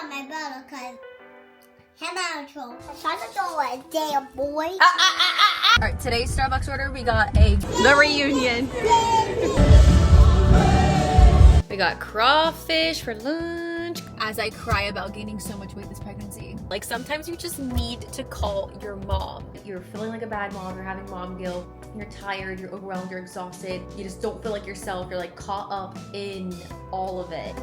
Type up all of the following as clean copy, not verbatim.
about my brother because him and Nichole are trying to do a damn boy. Alright, today's Starbucks order, we got the reunion. We got crawfish for lunch. As I cry about gaining so much weight this pregnancy. Like sometimes you just need to call your mom. You're feeling like a bad mom, you're having mom guilt, you're tired, you're overwhelmed, you're exhausted. You just don't feel like yourself. You're like caught up in all of it.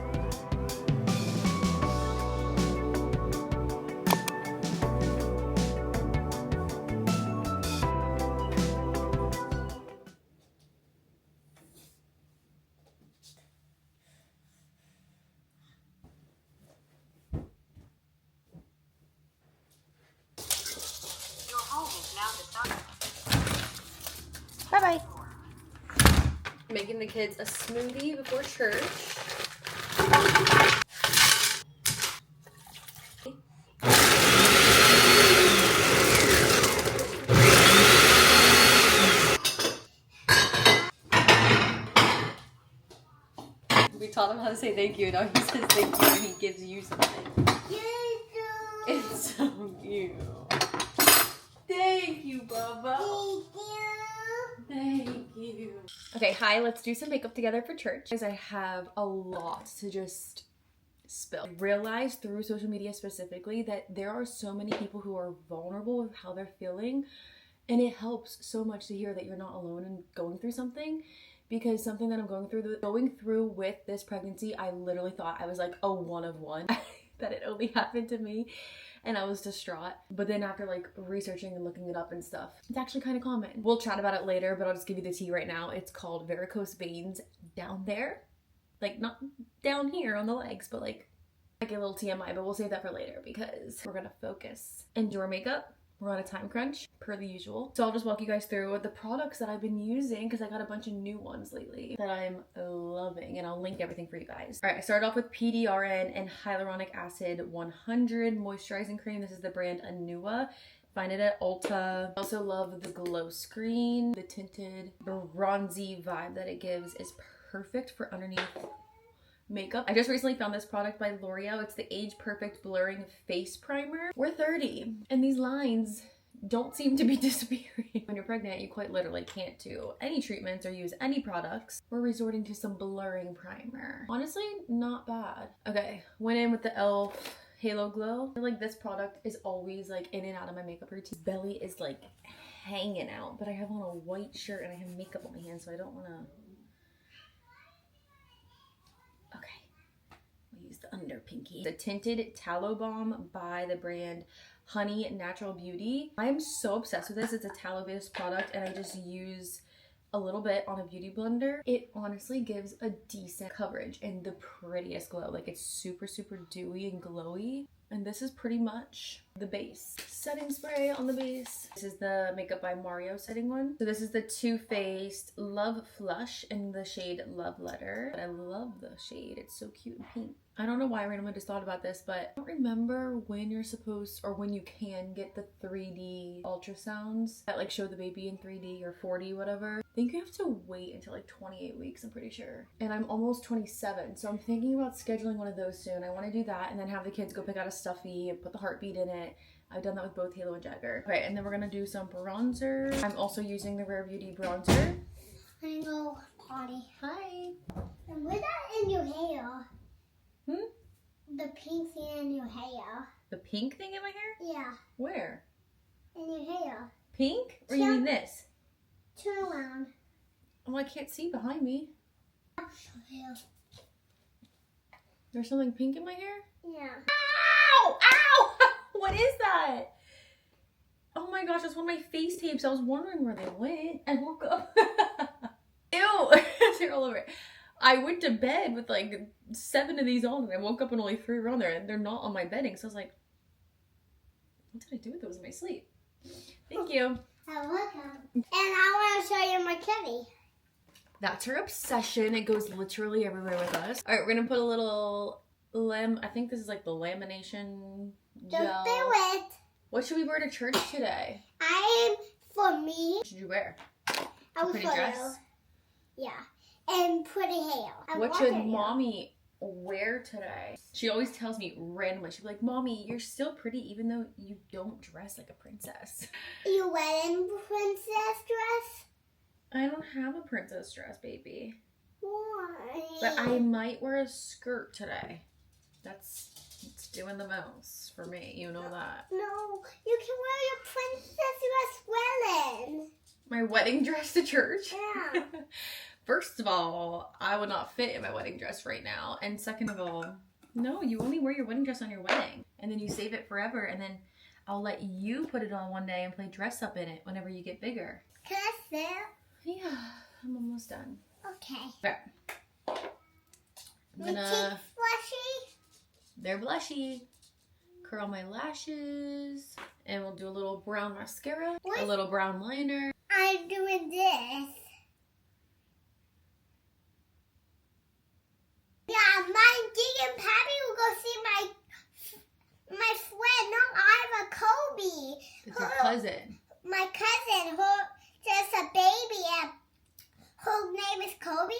Bye-bye. Making the kids a smoothie before church. We taught him how to say thank you. Now he says thank you and he gives you something. It's so cute. Thank you, Bubba. Thank you. Okay, hi, let's do some makeup together for church. Because I have a lot to just spill. I realized through social media specifically that there are so many people who are vulnerable with how they're feeling. And it helps so much to hear that you're not alone in going through something. Because something that I'm going through with this pregnancy, I literally thought I was like a one of one. That it only happened to me. And I was distraught. But then after like researching and looking it up and stuff, it's actually kind of common. We'll chat about it later, but I'll just give you the tea right now. It's called varicose veins down there. Like not down here on the legs, but like a little TMI, but we'll save that for later because we're gonna focus. Indoor makeup. We're on a time crunch, per the usual. So I'll just walk you guys through the products that I've been using because I got a bunch of new ones lately that I'm loving, and I'll link everything for you guys. All right, I started off with PDRN and hyaluronic acid 100 moisturizing cream. This is the brand Anua. Find it at Ulta. I also love the glow screen. The tinted bronzy vibe that it gives is perfect for underneath makeup. I just recently found this product by L'Oreal. It's the Age Perfect Blurring Face Primer. We're 30 and these lines don't seem to be disappearing. When you're pregnant, you quite literally can't do any treatments or use any products. We're resorting to some blurring primer. Honestly, not bad. Okay, went in with the e.l.f. Halo Glow. I feel like this product is always like in and out of my makeup routine. Belly is like hanging out, but I have on a white shirt and I have makeup on my hands, so I don't want to. Use the under pinky. The tinted tallow balm by the brand Honey Natural Beauty. I am so obsessed with this. It's a tallow based product and I just use a little bit on a beauty blender. It honestly gives a decent coverage and the prettiest glow. Like it's super dewy and glowy. And this is pretty much the base. Setting spray on the base. This is the Makeup by Mario setting one. So this is the Too Faced Love Flush in the shade Love Letter. I love the shade. It's so cute and pink. I don't know why I randomly just thought about this, but I don't remember when you're supposed or when you can get the 3D ultrasounds that like show the baby in 3D or 4D, whatever. I think you have to wait until like 28 weeks, I'm pretty sure. And I'm almost 27, so I'm thinking about scheduling one of those soon. I want to do that and then have the kids go pick out a stuffy and put the heartbeat in it. I've done that with both Halo and Jagger. Okay, and then we're gonna do some bronzer. I'm also using the Rare Beauty bronzer. I go potty. Hi. And with that in your hair. Hmm? The pink thing in your hair. The pink thing in my hair? Yeah. Where? In your hair. Pink? Or you mean this? Turn around. Oh, I can't see behind me. Yeah. There's something pink in my hair? Yeah. Ow! Ow! What is that? Oh my gosh, that's one of my face tapes. I was wondering where they went. I woke up. Ew! They're all over it. I went to bed with like 7 of these on and I woke up and only 3 were on there and they're not on my bedding. So I was like, what did I do with those in my sleep? Thank you. You're welcome. And I want to show you my kitty. That's her obsession. It goes literally everywhere with us. All right, we're gonna put a little I think this is like the lamination gel. Just do it. What should we wear to church today? For me. What should you wear? I was pretty for dress? you. Yeah. And pretty hair. What should mommy wear today. She always tells me randomly, she'll be like, Mommy, you're still pretty even though you don't dress like a princess. You wedding princess dress? I don't have a princess dress, baby. Why? But I might wear a skirt today. It's doing the most for me, you know that. No, you can wear your princess dress wedding. My wedding dress to church? Yeah. First of all, I would not fit in my wedding dress right now. And second of all, no, you only wear your wedding dress on your wedding. And then you save it forever. And then I'll let you put it on one day and play dress up in it whenever you get bigger. Can I sit? Yeah, I'm almost done. Okay. Okay. I'm My gonna... cheeks flushy? They're blushy. Curl my lashes. And we'll do a little brown mascara. What? A little brown liner. I'm doing this. Yeah, my Giggy and Pappy will go see my friend. No, I have a Kobe. It's your cousin. My cousin, who just a baby, and her name is Kobe.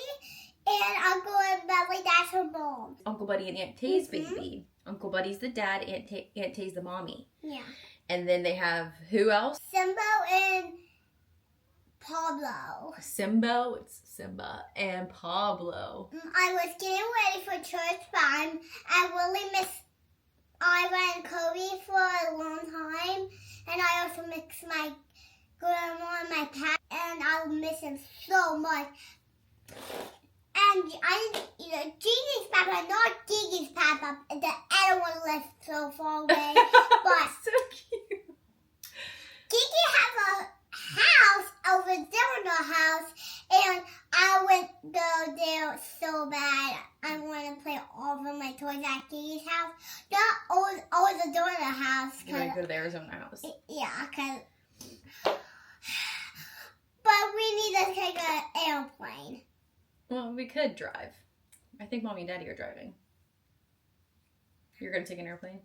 And Uncle and Belly, that's her mom. Uncle Buddy and Aunt Tay's baby. Uncle Buddy's the dad, Aunt Tay's the mommy. Yeah. And then they have who else? Simbo and Pablo. Simbo, it's Simba, and Pablo. I was getting ready for church, but I really miss Iva and Kobe for a long time. And I also miss my grandma and my pet, and I'll miss him so much. And Giggy's Papa, not Giggy's Papa. The other one lives so far away. But So cute. Giggy has a house over there in the house, and I would go there so bad. I want to play all of my toys at Giggy's house. Not always the door in the house. You're going to go to the Arizona house. Yeah, because... But we need to take an airplane. Well, we could drive. I think Mommy and Daddy are driving. You're going to take an airplane?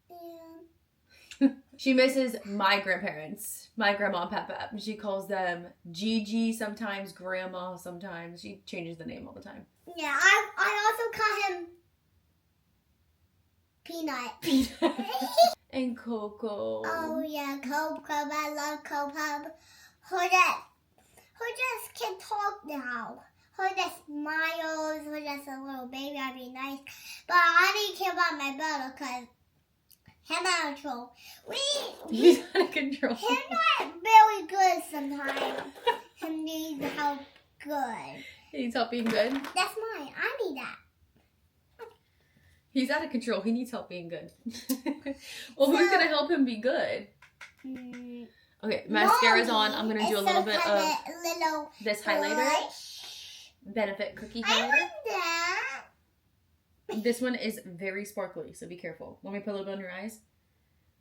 Yeah. She misses my grandparents, my grandma and Papa. She calls them Gigi sometimes, Grandma sometimes. She changes the name all the time. Yeah, I also call him Peanut. And Coco. Oh yeah, Coco. I love Coco. Who just can talk now. Who just smiles. Who just a little baby. I'd be nice. But I need to care about my brother because he's out of control. He's out of control. He's not very good sometimes. He needs help good. He needs help being good. That's mine. I need that. He's out of control. He needs help being good. Well, who's going to help him be good? Okay, mascara's on. I'm going to do a little bit of this highlighter. Benefit Cookie I highlighter. want that. This one is very sparkly, so be careful. Want me to put a little bit on your eyes?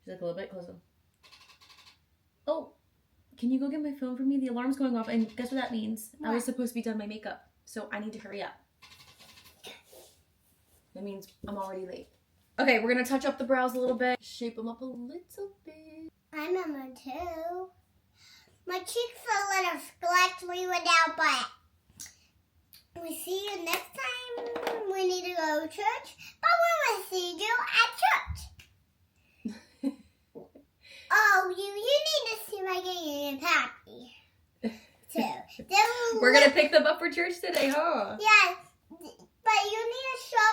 Just like a little bit closer. Oh, can you go get my phone for me? The alarm's going off, and guess what that means? What? I was supposed to be done my makeup, so I need to hurry up. That means I'm already late. Okay, we're gonna touch up the brows a little bit. Shape them up a little bit. I remember too. My cheeks are a little scratchy without, but we see you next time. We need to go to church, but we will see you at church. Oh, you need to see my Giggy and Pappy too. We're gonna pick them up for church today, huh? Yeah, but you need to show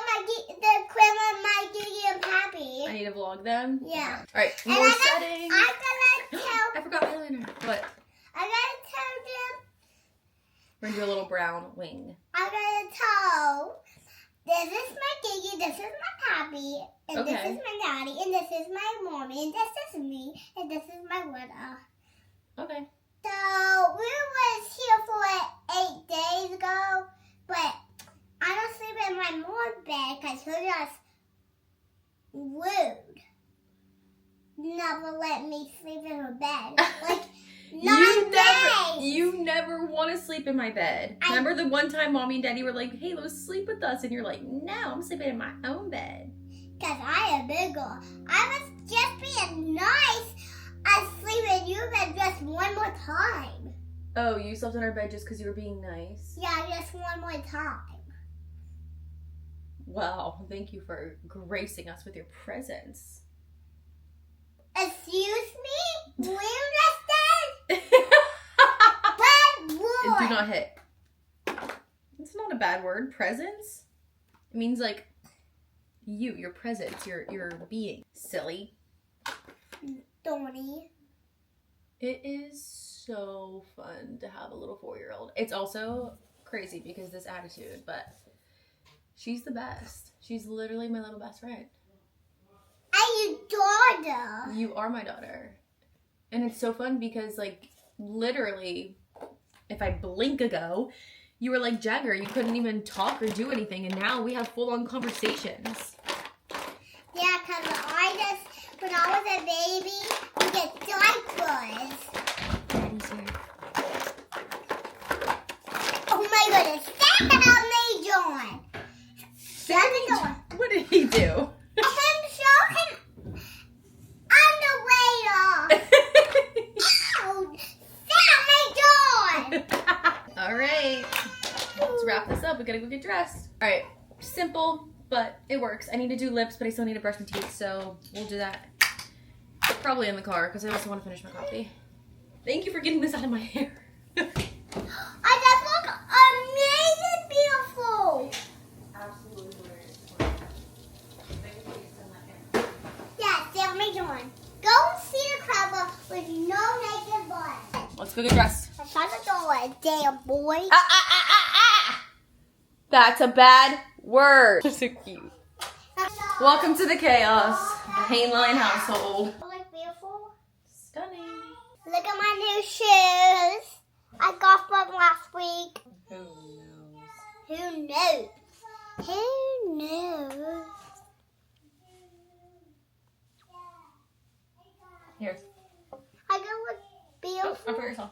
the grandma my Giggy and Pappy. I need to vlog them? Yeah. Alright, And more settings. I gotta tell. I forgot eyeliner. What? I gotta tell them. We're gonna do a little brown wing. I gotta tell. This is my Giggy, this is my Pappy, and this is my Daddy, and this is my Mommy, and this is me, and this is my brother. Okay. So we was here for 8 days ago, but I don't sleep in my mom's bed because she's just rude. Never let me sleep in her bed. Like, You never want to sleep in my bed. Remember the one time Mommy and Daddy were like, hey, let's sleep with us. And you're like, no, I'm sleeping in my own bed. Because I am big girl. I was just being nice. I sleep in your bed just one more time. Oh, you slept in our bed just because you were being nice? Yeah, just one more time. Wow, thank you for gracing us with your presence. Excuse me? Will you understand? Bad word. Do not hit. It's not a bad word. Presence? It means like your presence, your being. Silly. Donnie. It is so fun to have a little 4-year-old. It's also crazy because this attitude, but she's the best. She's literally my little best friend. I'm your daughter. You are my daughter. And it's so fun because, like, literally, if I blink ago, you were like Jagger. You couldn't even talk or do anything. And now we have full-on conversations. Yeah, because when I was a baby, we get diapers. Daddy's here. Oh my goodness, that's how me John. That's John. What did he do? Him showing underwear. Ow, that's me John. All right. Let's wrap this up. We gotta go get dressed. All right. Simple, but it works. I need to do lips, but I still need to brush my teeth, so we'll do that probably in the car because I also want to finish my coffee. Thank you for getting this out of my hair. I just look amazing beautiful. Absolutely. Yeah, tell me John. Go see the crabber with no naked butt. Let's go get dressed. I tried to do it, damn boy. That's a bad word. So cute. Welcome to the chaos. Hainline household. Like beautiful. Stunning. Look at my new shoes. I got them last week. Who knows? Who knows? Who knows? Here. I gonna look Oh, beautiful. up for yourself.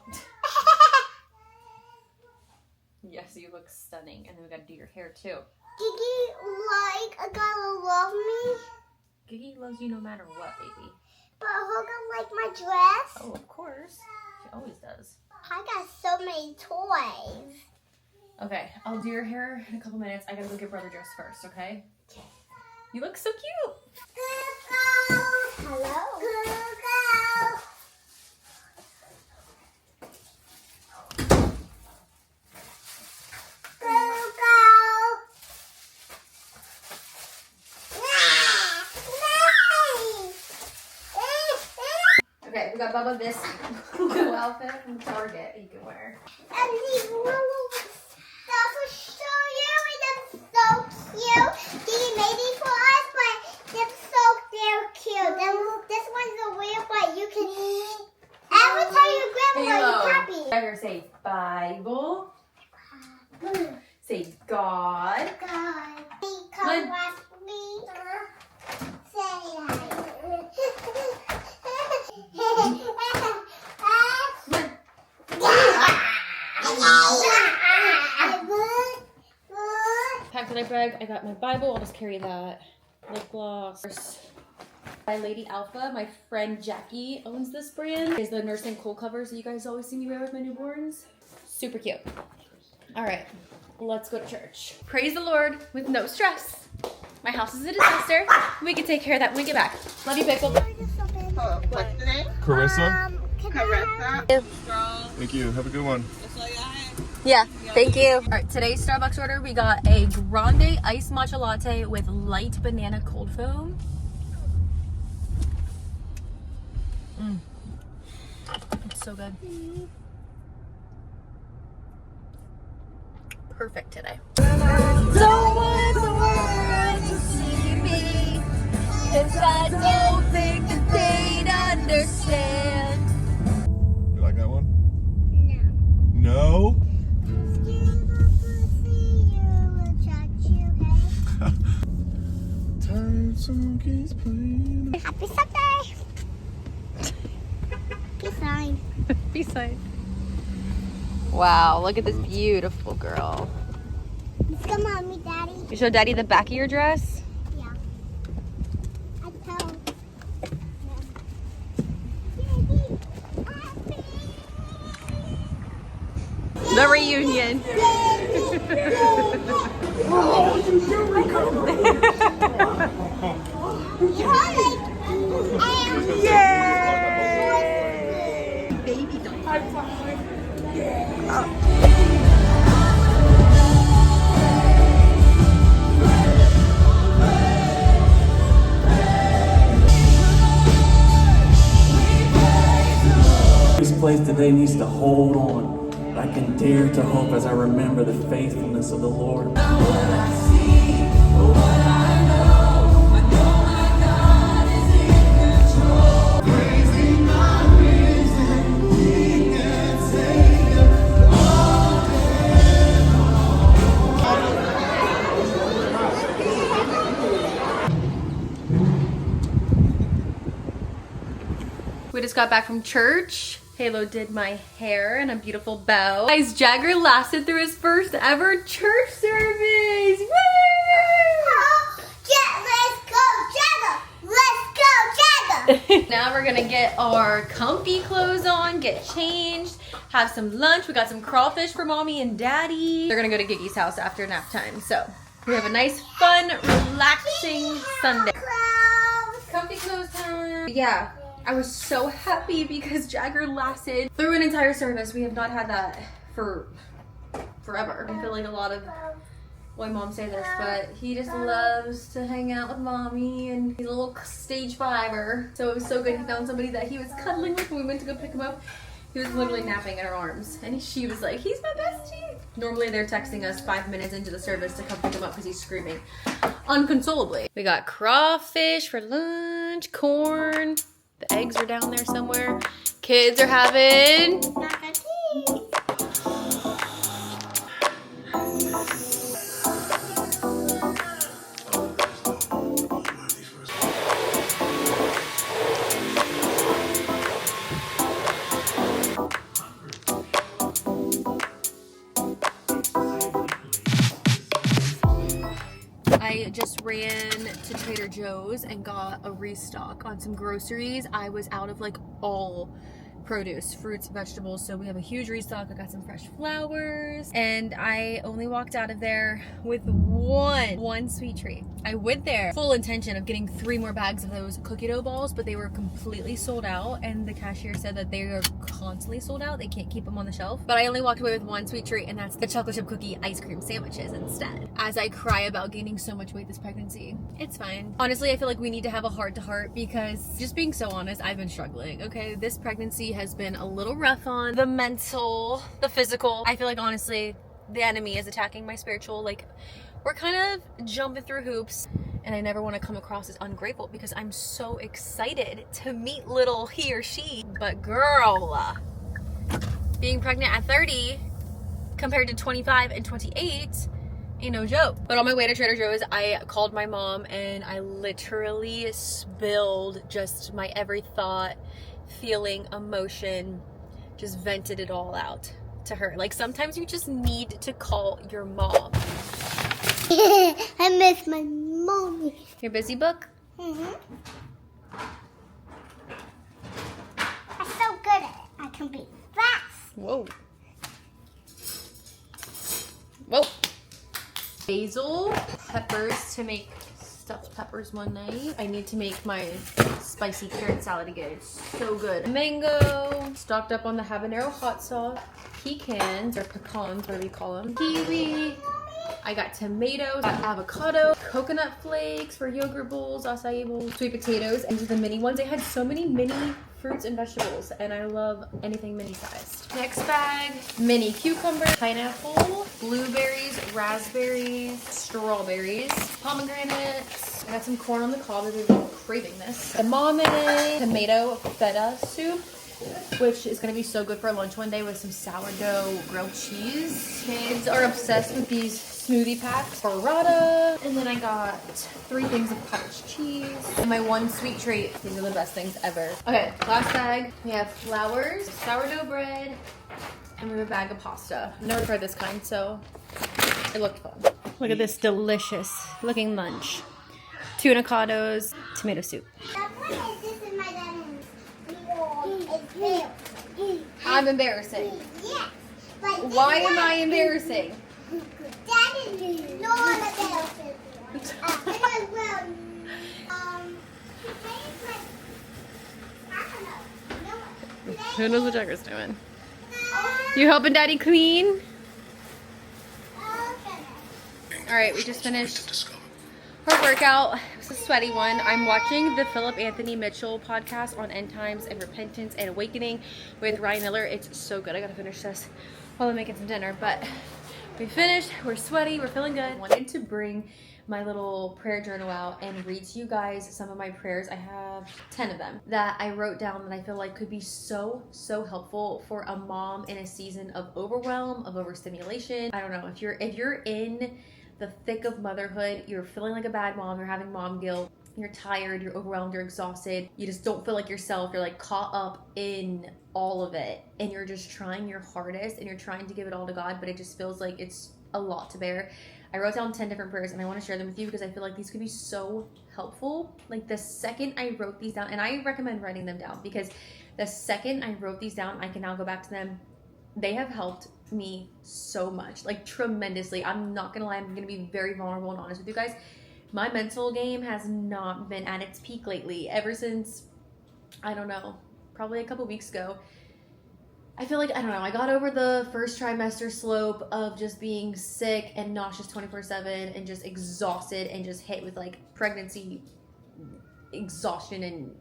Yes, you look stunning. And then we gotta do your hair too. Giggy, gonna love me. Giggy loves you no matter what, baby. But who gonna like my dress? Oh, of course. She always does. I got so many toys. Okay, I'll do your hair in a couple minutes. I gotta go get brother dressed first, okay? You look so cute. Google. Hello. Google. Okay, we got Bubba this little outfit from Target you can wear. And these little stuff will show you. They're so cute. He made these for us, but they're cute. This one's a weird, but you can. Every time you grab one, you're happy. Better say Bible. Say God. God. He Come come last week. Say Packed in my bag. I got my Bible. I'll just carry that. Lip gloss. By Lady Alpha. My friend Jackie owns this brand. It's the Nurse Nichole covers that you guys always see me wear with my newborns. Super cute. All right, let's go to church. Praise the Lord with no stress. My house is a disaster. We can take care of that when we get back. Love you, Pickle. Hello, what's the name? Carissa? Karissa. Thank you. Have a good one. Yeah, thank you. All right, today's Starbucks order, we got a grande iced matcha latte with light banana cold foam. It's so good. Perfect today. Don't want the world to see me, 'cause I don't think that they'd understand. You like that one? no. No? Tired song keeps playing. Happy Sunday. Peace sign. Peace sign. Wow, look at this beautiful girl. Let's go, mommy, daddy. You show daddy the back of your dress? Yeah. I tell. The reunion. place today needs to hold on. But I can dare to hope as I remember the faithfulness of the Lord. We just got back from church. Halo did my hair in a beautiful bow. Guys, Jagger lasted through his first ever church service. Woo! Now we're gonna get our comfy clothes on, get changed, have some lunch. We got some crawfish for mommy and daddy. They're gonna go to Giggy's house after nap time. So we have a nice, fun, relaxing Sunday. Comfy clothes time. Yeah. I was so happy because Jagger lasted through an entire service. We have not had that for forever. I feel like a lot of white moms say this, but he just loves to hang out with mommy and he's a little stage 5-er. So it was so good. He found somebody that he was cuddling with when we went to go pick him up. He was literally napping in her arms and she was like, he's my bestie. Normally they're texting us 5 minutes into the service to come pick him up because he's screaming unconsolably. We got crawfish for lunch, corn. The eggs are down there somewhere. Kids are having I just ran to Trader Joe's and got a restock on some groceries. I was out of like all produce, fruits, vegetables, so we have a huge restock. I got some fresh flowers and I only walked out of there with one sweet treat. I went there full intention of getting 3 more bags of those cookie dough balls, but they were completely sold out and the cashier said that they are constantly sold out. They can't keep them on the shelf. But I only walked away with one sweet treat and that's the chocolate chip cookie ice cream sandwiches instead. As I cry about gaining so much weight this pregnancy, it's fine. Honestly, I feel like we need to have a heart-to-heart because just being so honest, I've been struggling, okay? This pregnancy has been a little rough on the mental, the physical. I feel like honestly, the enemy is attacking my spiritual. Like, we're kind of jumping through hoops and I never want to come across as ungrateful because I'm so excited to meet little he or she. But girl, being pregnant at 30 compared to 25 and 28 ain't no joke. But on my way to Trader Joe's, I called my mom and I literally spilled just my every thought, feeling, emotion, just vented it all out to her. Like sometimes you just need to call your mom. I miss my mommy. Your busy book? I'm so good at it. I can be fast. Whoa. Whoa. Basil, peppers to make stuffed peppers one night. I need to make my spicy carrot salad again. It's so good. Mango, stocked up on the habanero hot sauce. Pecans, or pecans, whatever you call them. Kiwi. I got tomatoes, got avocado, coconut flakes for yogurt bowls, acai bowls, sweet potatoes, and the mini ones. They had so many mini fruits and vegetables, and I love anything mini sized. Next bag, mini cucumber, pineapple, blueberries, raspberries, strawberries, pomegranates. I got some corn on the cob. I've been craving this. Edamame, tomato feta soup, which is going to be so good for lunch one day with some sourdough grilled cheese. Kids are obsessed with these smoothie packs, burrata, and then I got 3 things of cottage cheese and my one sweet treat. These are the best things ever. Okay, last bag. We have flours, sourdough bread, and we have a bag of pasta. I've never tried this kind, so it looked fun. Look at this delicious looking lunch. 2 avocados, tomato soup. I'm embarrassing. Yes. But Why am I embarrassing? That is not embarrassing. Who knows what Jagger's doing? You helping Daddy clean? Alright, we just finished Her workout was a sweaty one. I'm watching the Philip Anthony Mitchell podcast on end times and repentance and awakening with Ryan Miller. It's so good. I gotta finish this while I'm making some dinner, but we finished. We're sweaty. We're feeling good. I wanted to bring my little prayer journal out and read to you guys some of my prayers. I have 10 of them that I wrote down that I feel like could be so helpful for a mom in a season of overwhelm, of overstimulation. I don't know, if you're in the thick of motherhood, you're feeling like a bad mom, you're having mom guilt, you're tired, you're overwhelmed, you're exhausted, you just don't feel like yourself, you're like caught up in all of it, and you're just trying your hardest and you're trying to give it all to God, but it just feels like it's a lot to bear. I wrote down 10 different prayers and I want to share them with you because I feel like these could be so helpful. Like the second I wrote these down, and I recommend writing them down because the second I wrote these down, I can now go back to them. They have helped me so much, like tremendously. I'm not gonna lie, I'm gonna be very vulnerable and honest with you guys. My mental game has not been at its peak lately. Ever since, I don't know, probably a couple weeks ago. I feel like, I don't know, I got over the first trimester slope of just being sick and nauseous 24/7 and just exhausted and just hit with like pregnancy exhaustion and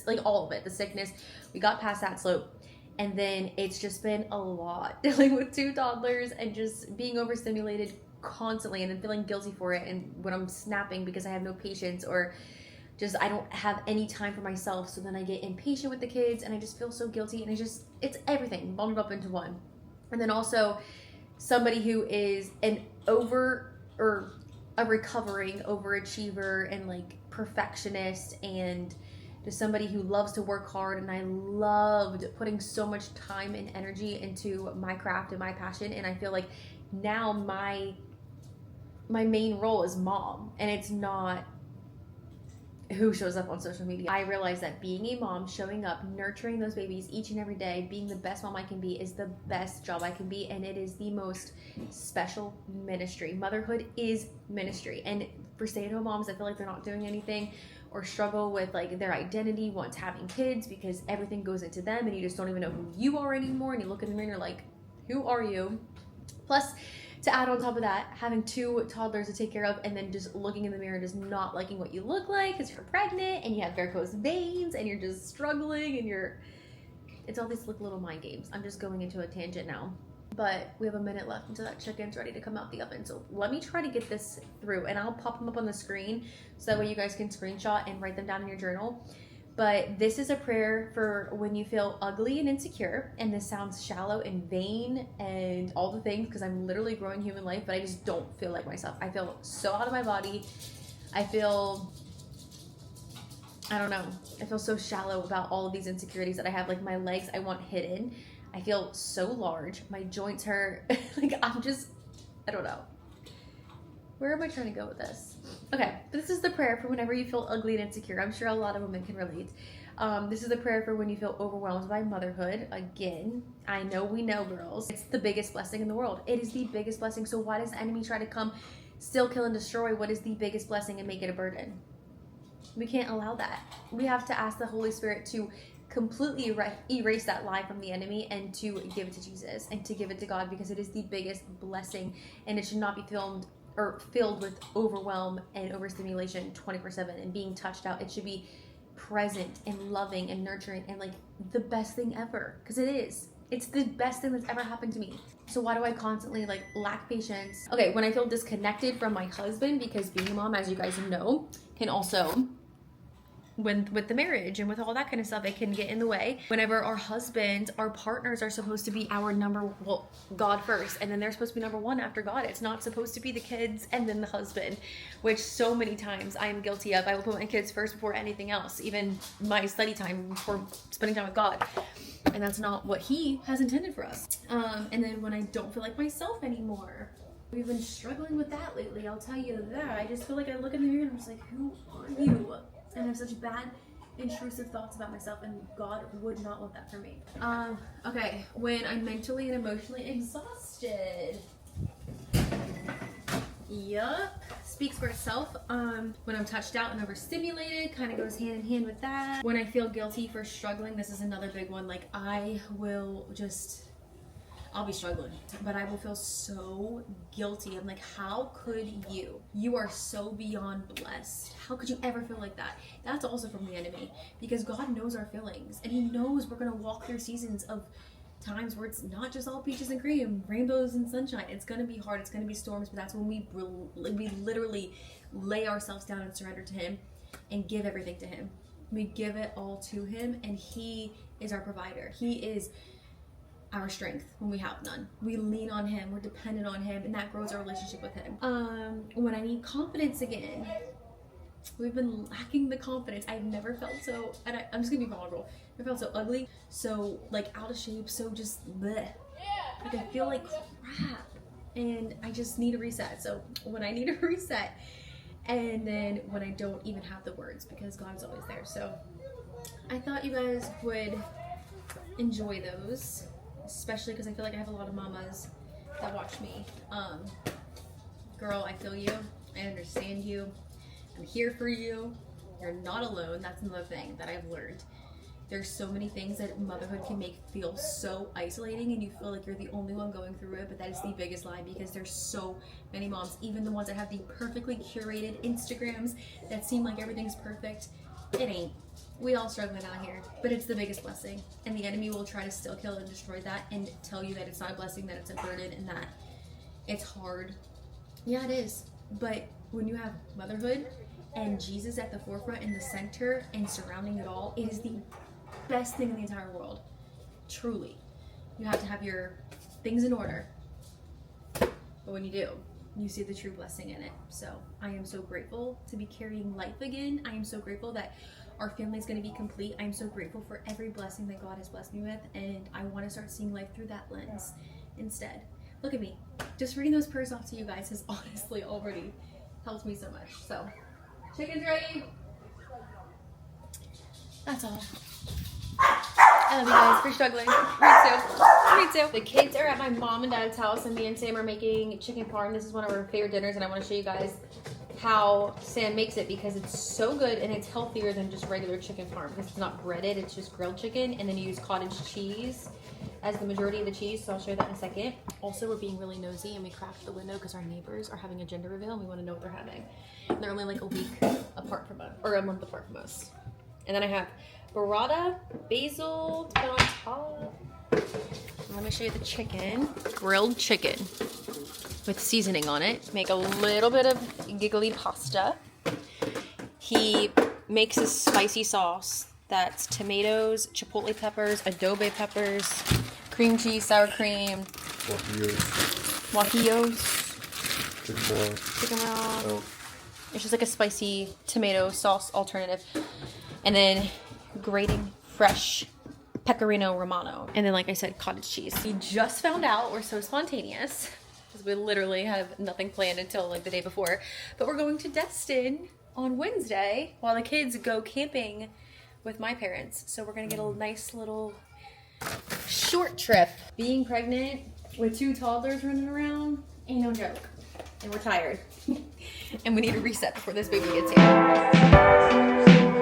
like all of it, the sickness. We got past that slope. And then it's just been a lot dealing with 2 toddlers and just being overstimulated constantly and then feeling guilty for it. And when I'm snapping because I have no patience or just I don't have any time for myself. So then I get impatient with the kids and I just feel so guilty. And it's everything bundled up into one. And then also somebody who is a recovering overachiever and like perfectionist and to somebody who loves to work hard, and I loved putting so much time and energy into my craft and my passion, and I feel like now my main role is mom, and it's not who shows up on social media. I realize that being a mom, showing up, nurturing those babies each and every day, being the best mom I can be is the best job I can be, and it is the most special ministry. Motherhood is ministry, and for stay-at-home moms that feel like they're not doing anything or struggle with like their identity once having kids because everything goes into them and you just don't even know who you are anymore, and you look in the mirror and you're like, who are you? Plus, to add on top of that, having 2 toddlers to take care of and then just looking in the mirror and just not liking what you look like because you're pregnant and you have varicose veins and you're just struggling and it's all these little mind games. I'm just going into a tangent now. But we have a minute left until that chicken's ready to come out the oven. So let me try to get this through, and I'll pop them up on the screen so that way you guys can screenshot and write them down in your journal. But this is a prayer for when you feel ugly and insecure, and this sounds shallow and vain and all the things because I'm literally growing human life, but I just don't feel like myself. I feel so out of my body. I feel so shallow about all of these insecurities that I have. Like my legs, I want hidden. I feel so large. My joints hurt. Like I don't know. Where am I trying to go with this? Okay, this is the prayer for whenever you feel ugly and insecure. I'm sure a lot of women can relate. This is the prayer for when you feel overwhelmed by motherhood. Again, I know we know, girls. It's the biggest blessing in the world. It is the biggest blessing. So why does the enemy try to come, still kill and destroy what is the biggest blessing and make it a burden? We can't allow that. We have to ask the Holy Spirit to completely erase that lie from the enemy and to give it to Jesus and to give it to God, because it is the biggest blessing, and it should not be filled with overwhelm and overstimulation 24/7 and being touched out. It should be present and loving and nurturing and like the best thing ever, because it is. It's the best thing that's ever happened to me. So why do I constantly like lack patience? Okay, when I feel disconnected from my husband, because being a mom, as you guys know, can also with the marriage and with all that kind of stuff, it can get in the way. Whenever our husbands, our partners are supposed to be our God first, and then they're supposed to be number one after God. It's not supposed to be the kids and then the husband, which so many times I am guilty of. I will put my kids first before anything else, even my study time before spending time with God. And that's not what he has intended for us. And then when I don't feel like myself anymore, we've been struggling with that lately, I'll tell you that. I just feel like I look in the mirror and I'm just like, who are you? And I have such bad, intrusive thoughts about myself, and God would not want that for me. Okay, when I'm mentally and emotionally exhausted. Yup, speaks for itself. When I'm touched out and overstimulated, kind of goes hand in hand with that. When I feel guilty for struggling, this is another big one. Like I I'll be struggling, but I will feel so guilty. I'm like, how could you? You are so beyond blessed. How could you ever feel like that? That's also from the enemy, because God knows our feelings, and he knows we're gonna walk through seasons of times where it's not just all peaches and cream, rainbows and sunshine. It's gonna be hard, it's gonna be storms, but that's when we literally lay ourselves down and surrender to him and give everything to him. We give it all to him, and he is our provider. He is our strength when we have none. We lean on him, we're dependent on him, and that grows our relationship with him. When I need confidence again, we've been lacking the confidence. I've never felt so, and I'm just gonna be vulnerable, I felt so ugly, so like out of shape, so just bleh. Like I feel like crap, and I just need a reset. So when I need a reset, and then when I don't even have the words, because God's always there. So I thought you guys would enjoy those, especially because I feel like I have a lot of mamas that watch me. Girl, I feel you, I understand you, I'm here for you, you're not alone. That's another thing that I've learned. There's so many things that motherhood can make feel so isolating, and you feel like you're the only one going through it, but that is the biggest lie, because there's so many moms, even the ones that have the perfectly curated Instagrams that seem like everything's perfect. It ain't. We all struggling out here, but it's the biggest blessing, and the enemy will try to still kill and destroy that and tell you that it's not a blessing, that it's a burden, and that it's hard. Yeah, it is, but when you have motherhood and Jesus at the forefront and the center and surrounding it all, it is the best thing in the entire world. Truly. You have to have your things in order, but when you do, you see the true blessing in it. So I am so grateful to be carrying life again. I am so grateful that our family is going to be complete. I am so grateful for every blessing that God has blessed me with, and I want to start seeing life through that lens instead. Look at me. Just reading those prayers off to you guys has honestly already helped me so much. So chicken's ready. That's all. I love you guys for struggling. Me too. The kids are at my mom and dad's house, and me and Sam are making chicken parm. This is one of our favorite dinners, and I want to show you guys how Sam makes it, because it's so good and it's healthier than just regular chicken parm, because it's not breaded, it's just grilled chicken, and then you use cottage cheese as the majority of the cheese, so I'll show you that in a second. Also, we're being really nosy, and we cracked the window because our neighbors are having a gender reveal, and we want to know what they're having. And they're only like a week apart from us, or a month apart from us. And then I have burrata, basil to put on top. Let me show you the chicken. Grilled chicken with seasoning on it. Make a little bit of giggly pasta. He makes a spicy sauce that's tomatoes, chipotle peppers, adobe peppers, cream cheese, sour cream, guajillos, chicken broth. Oh. It's just like a spicy tomato sauce alternative. And then grating fresh pecorino romano. And then, like I said, cottage cheese. We just found out, we're so spontaneous, because we literally have nothing planned until like the day before. But we're going to Destin on Wednesday while the kids go camping with my parents. So we're gonna get a nice little short trip. Being pregnant with 2 toddlers running around ain't no joke. And we're tired. And we need a reset before this baby gets here.